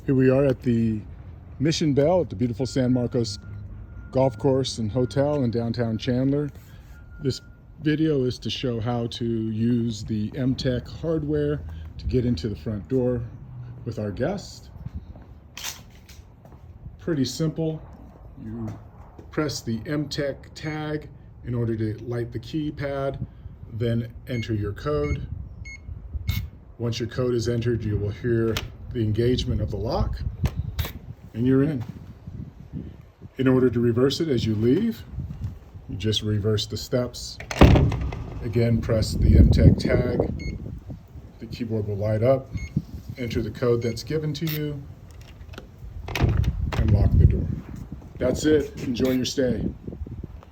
Here we are at the Mission Bell at the beautiful San Marcos Golf Course and Hotel in downtown Chandler. This video is to show how to use the M-TEC hardware to get into the front door with our guest. Pretty simple. You press the M-TEC tag in order to light the keypad, then enter your code. Once your code is entered, you will hear the engagement of the lock, and you're in. In order to reverse it as you leave, you just reverse the steps. Again, press the M-TEC tag. The keyboard will light up. Enter the code that's given to you, and lock the door. That's it. Enjoy your stay.